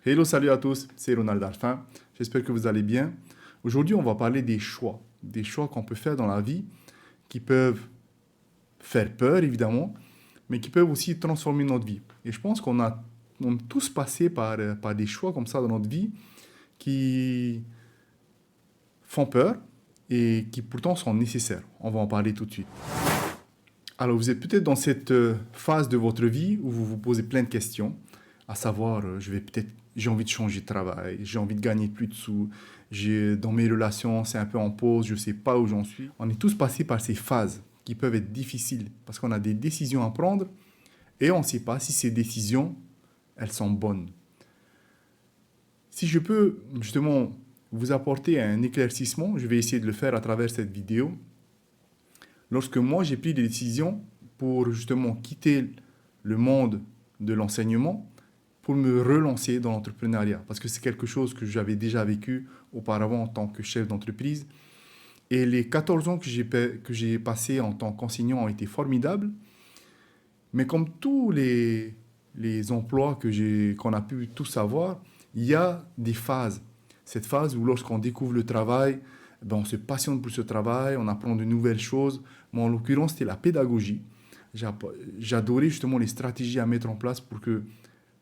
Hello, salut à tous, c'est Ronald Alphin. J'espère que vous allez bien. Aujourd'hui, on va parler des choix qu'on peut faire dans la vie qui peuvent faire peur, évidemment, mais qui peuvent aussi transformer notre vie. Et je pense on est tous passé par des choix comme ça dans notre vie qui font peur et qui pourtant sont nécessaires. On va en parler tout de suite. Alors, vous êtes peut-être dans cette phase de votre vie où vous vous posez plein de questions, à savoir, j'ai envie de changer de travail, j'ai envie de gagner plus de sous, dans mes relations, c'est un peu en pause, je ne sais pas où j'en suis. On est tous passés par ces phases qui peuvent être difficiles parce qu'on a des décisions à prendre et on ne sait pas si ces décisions, elles sont bonnes. Si je peux justement vous apporter un éclaircissement, je vais essayer de le faire à travers cette vidéo. Lorsque moi j'ai pris des décisions pour justement quitter le monde de l'enseignement pour me relancer dans l'entrepreneuriat, parce que c'est quelque chose que j'avais déjà vécu auparavant en tant que chef d'entreprise. Et les 14 ans que j'ai passés en tant qu'enseignant ont été formidables, mais comme tous les emplois qu'on a pu tous avoir, il y a des phases. Cette phase où lorsqu'on découvre le travail, ben on se passionne pour ce travail, on apprend de nouvelles choses. Moi, en l'occurrence, c'était la pédagogie. J'adorais justement les stratégies à mettre en place pour que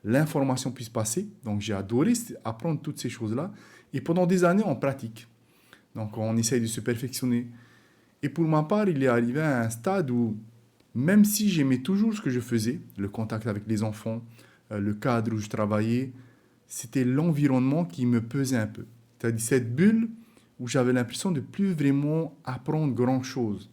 l'information puisse passer. Donc, j'ai adoré apprendre toutes ces choses-là. Et pendant des années, on pratique. Donc, on essaye de se perfectionner. Et pour ma part, il est arrivé à un stade où, même si j'aimais toujours ce que je faisais, le contact avec les enfants, le cadre où je travaillais, c'était l'environnement qui me pesait un peu. C'est-à-dire cette bulle où j'avais l'impression de plus vraiment apprendre grand-chose,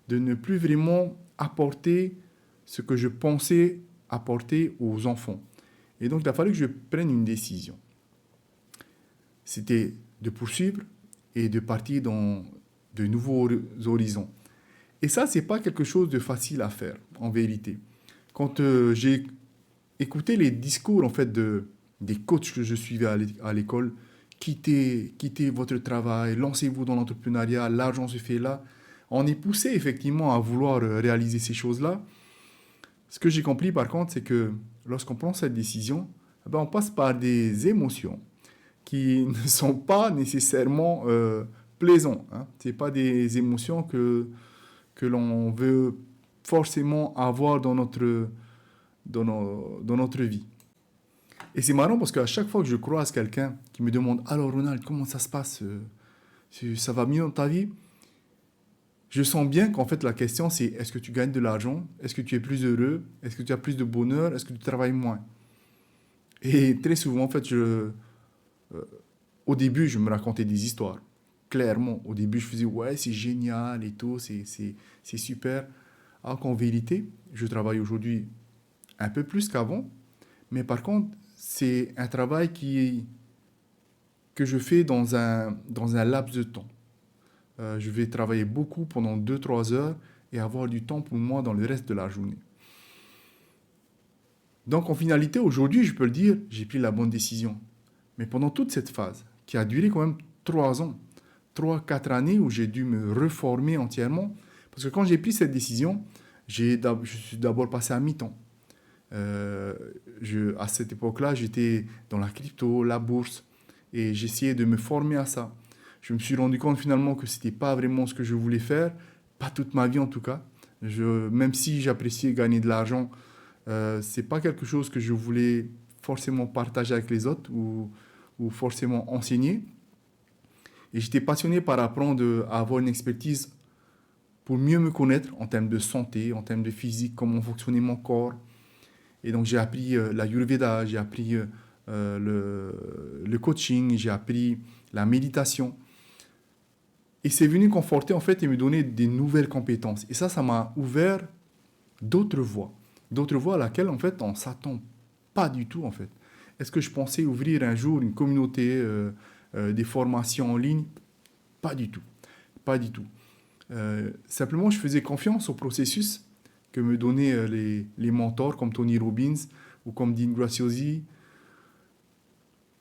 de ne plus vraiment apporter ce que je pensais apporter aux enfants. Et donc, il a fallu que je prenne une décision. C'était de poursuivre et de partir dans de nouveaux horizons. Et ça, c'est pas quelque chose de facile à faire, en vérité. Quand j'ai écouté les discours, en fait, des coachs que je suivais à l'école, quittez votre travail, lancez-vous dans l'entrepreneuriat, l'argent se fait là. On est poussé effectivement à vouloir réaliser ces choses-là. Ce que j'ai compris par contre, c'est que lorsqu'on prend cette décision, eh ben, on passe par des émotions qui ne sont pas nécessairement plaisantes. Hein. Ce pas des émotions que l'on veut forcément avoir dans notre vie. Et c'est marrant parce qu'à chaque fois que je croise quelqu'un qui me demande «Alors Ronald, comment ça se passe ça va mieux dans ta vie?» Je sens bien qu'en fait la question c'est est-ce que tu gagnes de l'argent? Est-ce que tu es plus heureux? Est-ce que tu as plus de bonheur? Est-ce que tu travailles moins? Et très souvent en fait au début je me racontais des histoires. Clairement, au début je faisais ouais c'est génial et tout, c'est super. Alors qu'en vérité, je travaille aujourd'hui un peu plus qu'avant, mais par contre c'est un travail que je fais dans un laps de temps. Je vais travailler beaucoup pendant 2 3 heures et avoir du temps pour moi dans le reste de la journée. Donc en finalité, aujourd'hui, je peux le dire, j'ai pris la bonne décision. Mais pendant toute cette phase, qui a duré quand même 3 ans, 3 4 années où j'ai dû me reformer entièrement, parce que quand j'ai pris cette décision, je suis d'abord passé à mi-temps. À cette époque-là, j'étais dans la crypto, la bourse, et j'essayais de me former à ça. Je me suis rendu compte finalement que ce n'était pas vraiment ce que je voulais faire, pas toute ma vie en tout cas. Même si j'appréciais gagner de l'argent, c'est pas quelque chose que je voulais forcément partager avec les autres ou forcément enseigner. Et j'étais passionné par apprendre à avoir une expertise pour mieux me connaître en termes de santé, en termes de physique, comment fonctionnait mon corps. Et donc j'ai appris l'Ayurveda, j'ai appris le coaching, j'ai appris la méditation. Et c'est venu conforter en fait et me donner des nouvelles compétences. Et ça m'a ouvert d'autres voies. D'autres voies à laquelle en fait on s'attend pas du tout en fait. Est-ce que je pensais ouvrir un jour une communauté, des formations en ligne? Pas du tout. Pas du tout. Simplement, je faisais confiance au processus que me donnaient les mentors comme Tony Robbins ou comme Dean Graziosi,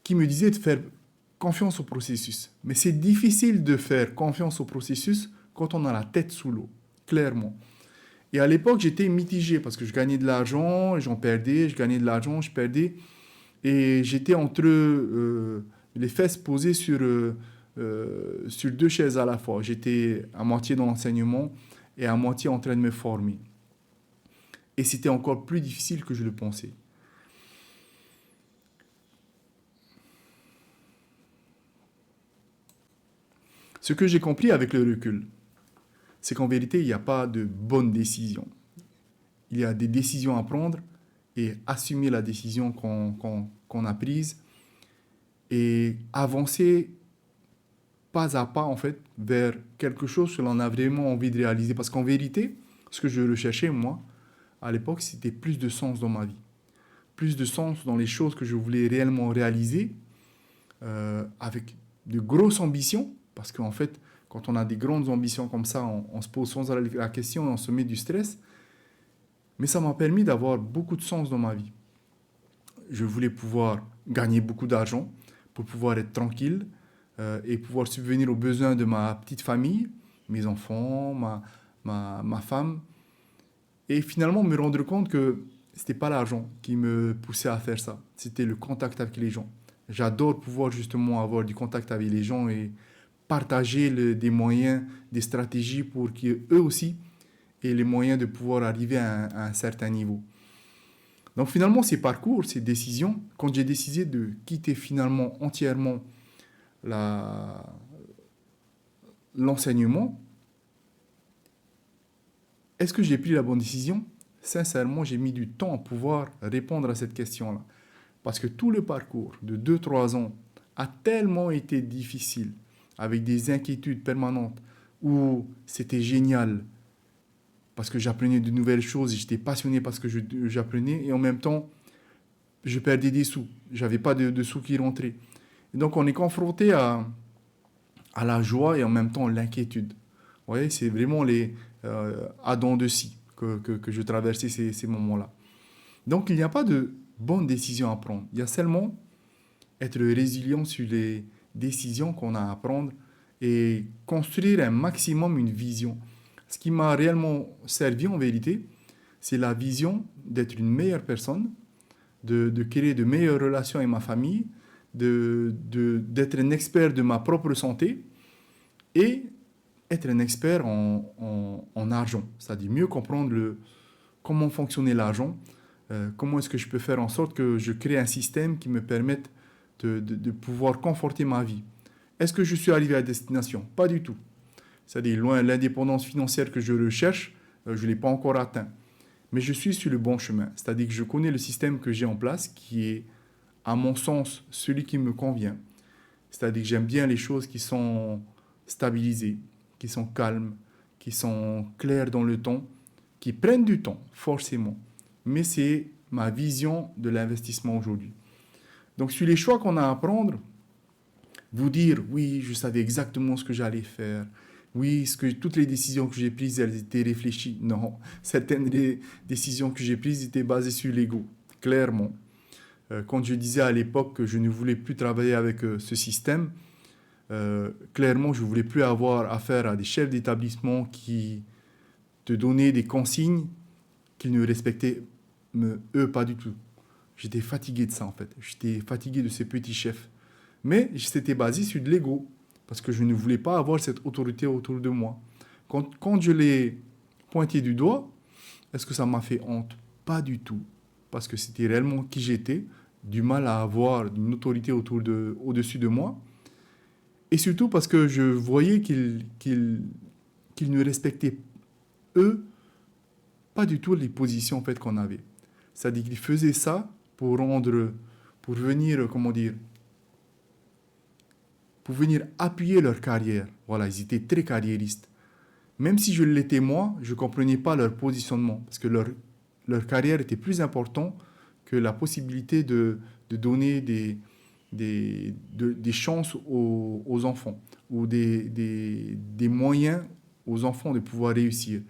qui me disaient de faire confiance au processus. Mais c'est difficile de faire confiance au processus quand on a la tête sous l'eau, clairement. Et à l'époque, j'étais mitigé parce que je gagnais de l'argent, j'en perdais, je gagnais de l'argent, je perdais. Et j'étais entre les fesses posées sur deux chaises à la fois. J'étais à moitié dans l'enseignement et à moitié en train de me former. Et c'était encore plus difficile que je le pensais. Ce que j'ai compris avec le recul, c'est qu'en vérité, il n'y a pas de bonne décision. Il y a des décisions à prendre et assumer la décision qu'on a prise et avancer pas à pas, en fait, vers quelque chose que l'on a vraiment envie de réaliser. Parce qu'en vérité, ce que je recherchais, moi, à l'époque, c'était plus de sens dans ma vie. Plus de sens dans les choses que je voulais réellement réaliser, avec de grosses ambitions. Parce qu'en fait, quand on a des grandes ambitions comme ça, on se pose sans arrêt la question et on se met du stress. Mais ça m'a permis d'avoir beaucoup de sens dans ma vie. Je voulais pouvoir gagner beaucoup d'argent pour pouvoir être tranquille et pouvoir subvenir aux besoins de ma petite famille, mes enfants, ma femme. Et finalement, me rendre compte que ce n'était pas l'argent qui me poussait à faire ça. C'était le contact avec les gens. J'adore pouvoir justement avoir du contact avec les gens et partager des moyens, des stratégies pour qu'eux aussi aient les moyens de pouvoir arriver à un certain niveau. Donc finalement, ces parcours, ces décisions, quand j'ai décidé de quitter finalement entièrement l'enseignement, est-ce que j'ai pris la bonne décision? Sincèrement, j'ai mis du temps à pouvoir répondre à cette question-là. Parce que tout le parcours de 2-3 ans a tellement été difficile, avec des inquiétudes permanentes, où c'était génial, parce que j'apprenais de nouvelles choses et j'étais passionné parce que j'apprenais, et en même temps, je perdais des sous. J'avais pas de sous qui rentraient. Et donc, on est confronté à la joie et en même temps l'inquiétude. Vous voyez, c'est vraiment les à dents de scie que je traversais ces moments-là. Donc, il n'y a pas de bonne décision à prendre. Il y a seulement être résilient sur les décisions qu'on a à prendre et construire un maximum une vision. Ce qui m'a réellement servi en vérité, c'est la vision d'être une meilleure personne, de créer de meilleures relations avec ma famille, d'être un expert de ma propre santé et être un expert en argent, c'est-à-dire mieux comprendre comment fonctionnait l'argent, comment est-ce que je peux faire en sorte que je crée un système qui me permette de pouvoir conforter ma vie. Est-ce que je suis arrivé à destination? Pas du tout. C'est-à-dire, loin l'indépendance financière que je recherche, je ne l'ai pas encore atteint. Mais je suis sur le bon chemin. C'est-à-dire que je connais le système que j'ai en place qui est, à mon sens, celui qui me convient. C'est-à-dire que j'aime bien les choses qui sont stabilisées, qui sont calmes, qui sont claires dans le temps, qui prennent du temps, forcément. Mais c'est ma vision de l'investissement aujourd'hui. Donc, sur les choix qu'on a à prendre, vous dire, oui, je savais exactement ce que j'allais faire. Oui, toutes les décisions que j'ai prises, elles étaient réfléchies. Non, certaines des décisions que j'ai prises étaient basées sur l'ego, clairement. Quand je disais à l'époque que je ne voulais plus travailler avec ce système, clairement, je ne voulais plus avoir affaire à des chefs d'établissement qui te donnaient des consignes qu'ils ne respectaient, eux, pas du tout. J'étais fatigué de ça, en fait. J'étais fatigué de ces petits chefs. Mais c'était basé sur de l'ego, parce que je ne voulais pas avoir cette autorité autour de moi. Quand je l'ai pointé du doigt, est-ce que ça m'a fait honte? Pas du tout, parce que c'était réellement qui j'étais, du mal à avoir une autorité au-dessus de moi, et surtout parce que je voyais qu'ils ne respectaient, eux, pas du tout les positions en fait, qu'on avait. C'est-à-dire qu'ils faisaient ça pour venir, comment dire, pour venir appuyer leur carrière. Voilà, ils étaient très carriéristes. Même si je l'étais moi, je ne comprenais pas leur positionnement, parce que leur carrière était plus importante que la possibilité de donner des chances aux enfants, ou des moyens aux enfants de pouvoir réussir.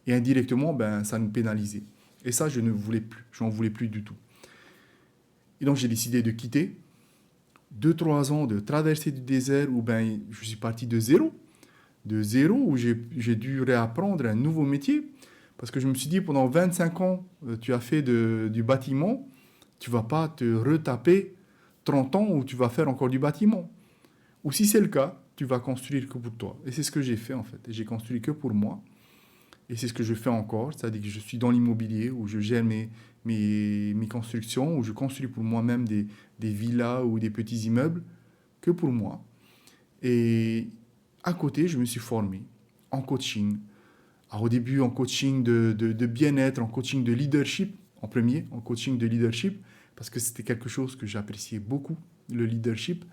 Et indirectement, ben, ça nous pénalisait. Et ça, je ne voulais plus, je n'en voulais plus du tout. Et donc j'ai décidé de quitter. 2-3 ans de traversée du désert où ben, je suis parti de zéro. De zéro, où j'ai dû réapprendre un nouveau métier. Parce que je me suis dit, pendant 25 ans, tu as fait du bâtiment, Tu ne vas pas te retaper 30 ans où tu vas faire encore du bâtiment. Ou si c'est le cas, tu vas construire que pour toi. Et c'est ce que j'ai fait en fait. J'ai construit que pour moi. Et c'est ce que je fais encore. C'est-à-dire que je suis dans l'immobilier où je gère mes constructions, où je construis pour moi-même des villas ou des petits immeubles que pour moi. Et à côté, je me suis formé en coaching. Alors, au début, en coaching de bien-être, en coaching de leadership, en premier, en coaching de leadership, parce que c'était quelque chose que j'appréciais beaucoup, le leadership,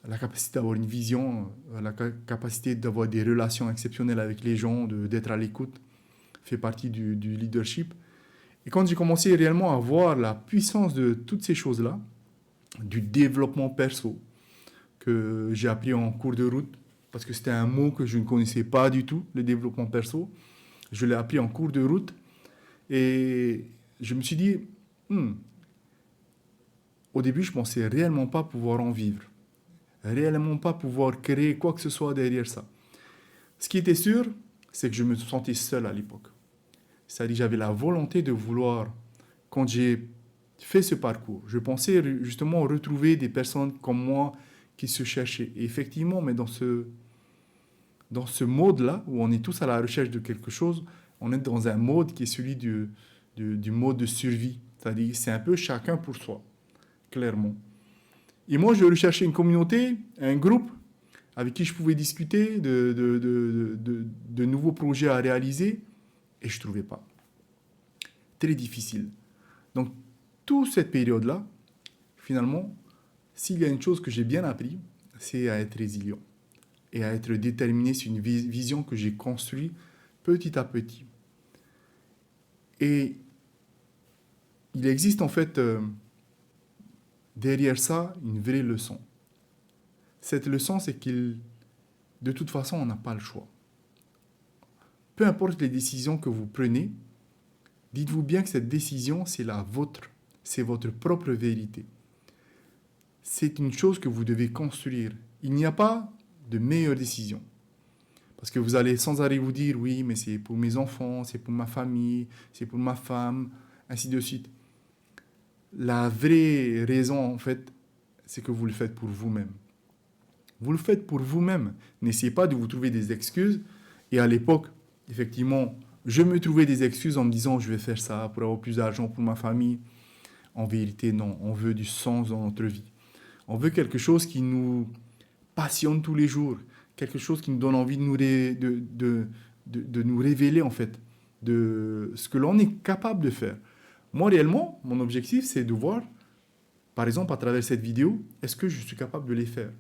la capacité d'avoir une vision, la capacité d'avoir des relations exceptionnelles avec les gens, d'être à l'écoute, fait partie du leadership. Et quand j'ai commencé réellement à voir la puissance de toutes ces choses-là, du développement perso, que j'ai appris en cours de route, parce que c'était un mot que je ne connaissais pas du tout, le développement perso. Je l'ai appris en cours de route et je me suis dit, au début, je ne pensais réellement pas pouvoir en vivre, réellement pas pouvoir créer quoi que ce soit derrière ça. Ce qui était sûr, c'est que je me sentais seul à l'époque. C'est-à-dire que j'avais la volonté de vouloir, quand j'ai fait ce parcours, je pensais justement retrouver des personnes comme moi qui se cherchaient. Et effectivement, mais dans ce mode-là, où on est tous à la recherche de quelque chose, on est dans un mode qui est celui du mode de survie. C'est-à-dire c'est un peu chacun pour soi, clairement. Et moi, je recherchais une communauté, un groupe avec qui je pouvais discuter de nouveaux projets à réaliser, et je ne trouvais pas. Très difficile. Donc, toute cette période-là, finalement, s'il y a une chose que j'ai bien appris, c'est à être résilient et à être déterminé sur une vision que j'ai construite petit à petit. Et il existe en fait derrière ça une vraie leçon. Cette leçon, c'est de toute façon, on n'a pas le choix. Peu importe les décisions que vous prenez, dites-vous bien que cette décision, c'est la vôtre, c'est votre propre vérité. C'est une chose que vous devez construire. Il n'y a pas de meilleure décision. Parce que vous allez sans arrêt vous dire, oui, mais c'est pour mes enfants, c'est pour ma famille, c'est pour ma femme, ainsi de suite. La vraie raison, en fait, c'est que vous le faites pour vous-même. Vous le faites pour vous-même. N'essayez pas de vous trouver des excuses. Et à l'époque, effectivement, je me trouvais des excuses en me disant, je vais faire ça pour avoir plus d'argent pour ma famille. En vérité, non. On veut du sens dans notre vie. On veut quelque chose qui nous passionne tous les jours, quelque chose qui nous donne envie de nous révéler, en fait, de ce que l'on est capable de faire. Moi, réellement, mon objectif, c'est de voir, par exemple, à travers cette vidéo, est-ce que je suis capable de les faire?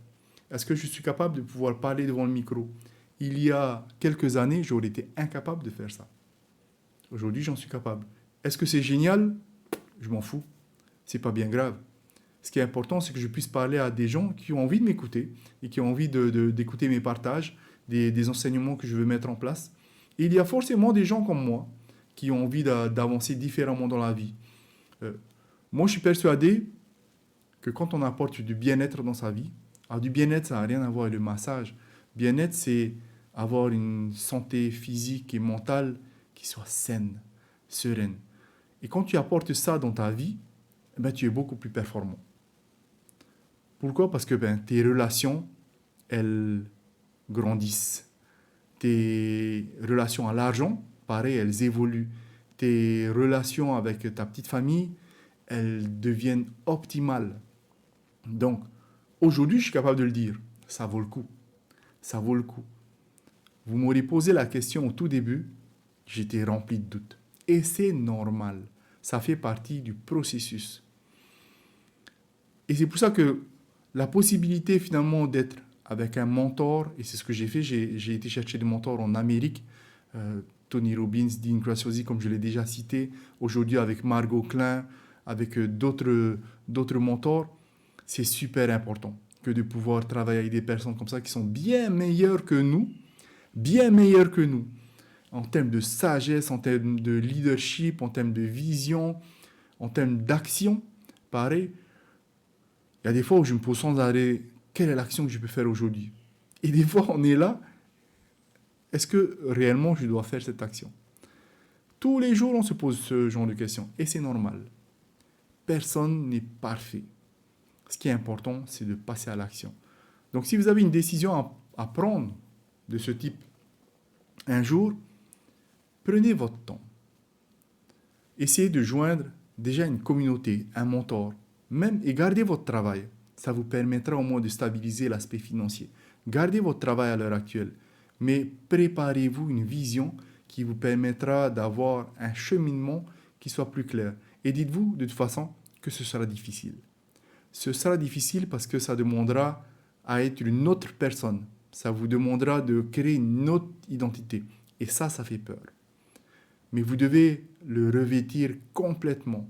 Est-ce que je suis capable de pouvoir parler devant le micro? Il y a quelques années, j'aurais été incapable de faire ça. Aujourd'hui, j'en suis capable. Est-ce que c'est génial? Je m'en fous. C'est pas bien grave. Ce qui est important, c'est que je puisse parler à des gens qui ont envie de m'écouter et qui ont envie d'écouter mes partages, des enseignements que je veux mettre en place. Et il y a forcément des gens comme moi qui ont envie d'avancer différemment dans la vie. Moi, je suis persuadé que quand on apporte du bien-être dans sa vie, alors du bien-être, ça n'a rien à voir avec le massage. Bien-être, c'est avoir une santé physique et mentale qui soit saine, sereine. Et quand tu apportes ça dans ta vie, tu es beaucoup plus performant. Pourquoi? Parce que tes relations, elles grandissent. Tes relations à l'argent, pareil, elles évoluent. Tes relations avec ta petite famille, elles deviennent optimales. Donc, aujourd'hui, je suis capable de le dire. Ça vaut le coup. Ça vaut le coup. Vous m'aurez posé la question au tout début, j'étais rempli de doutes. Et c'est normal. Ça fait partie du processus. Et c'est pour ça que la possibilité finalement d'être avec un mentor, et c'est ce que j'ai fait, j'ai été chercher des mentors en Amérique, Tony Robbins, Dean Graziosi, comme je l'ai déjà cité, aujourd'hui avec Margot Klein, avec d'autres mentors, c'est super important que de pouvoir travailler avec des personnes comme ça qui sont bien meilleures que nous, en termes de sagesse, en termes de leadership, en termes de vision, en termes d'action. Pareil, il y a des fois où je me pose sans arrêt, quelle est l'action que je peux faire aujourd'hui? Et des fois, on est là, est-ce que réellement je dois faire cette action? Tous les jours, on se pose ce genre de questions, et c'est normal. Personne n'est parfait. Ce qui est important, c'est de passer à l'action. Donc si vous avez une décision à prendre de ce type un jour, prenez votre temps. Essayez de joindre déjà une communauté, un mentor, même et gardez votre travail. Ça vous permettra au moins de stabiliser l'aspect financier. Gardez votre travail à l'heure actuelle, mais préparez-vous une vision qui vous permettra d'avoir un cheminement qui soit plus clair. Et dites-vous de toute façon que ce sera difficile. Ce sera difficile parce que ça demandera à être une autre personne. Ça vous demandera de créer une autre identité. Et ça fait peur. Mais vous devez le revêtir complètement.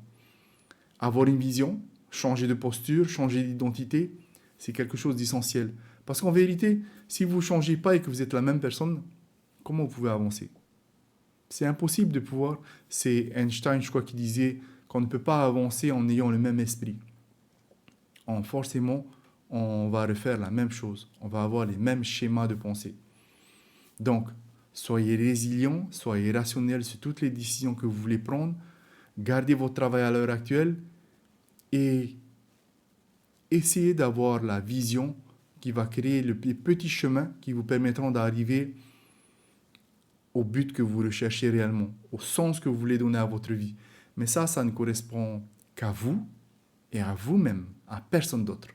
Avoir une vision, changer de posture, changer d'identité, c'est quelque chose d'essentiel. Parce qu'en vérité, si vous ne changez pas et que vous êtes la même personne, comment vous pouvez avancer? C'est impossible de pouvoir. C'est Einstein, je crois, qui disait qu'on ne peut pas avancer en ayant le même esprit. Forcément, on va refaire la même chose. On va avoir les mêmes schémas de pensée. Donc, soyez résilient, soyez rationnel sur toutes les décisions que vous voulez prendre. Gardez votre travail à l'heure actuelle et essayez d'avoir la vision qui va créer les petits chemins qui vous permettront d'arriver au but que vous recherchez réellement, au sens que vous voulez donner à votre vie. Mais ça ne correspond qu'à vous et à vous-même, à personne d'autre.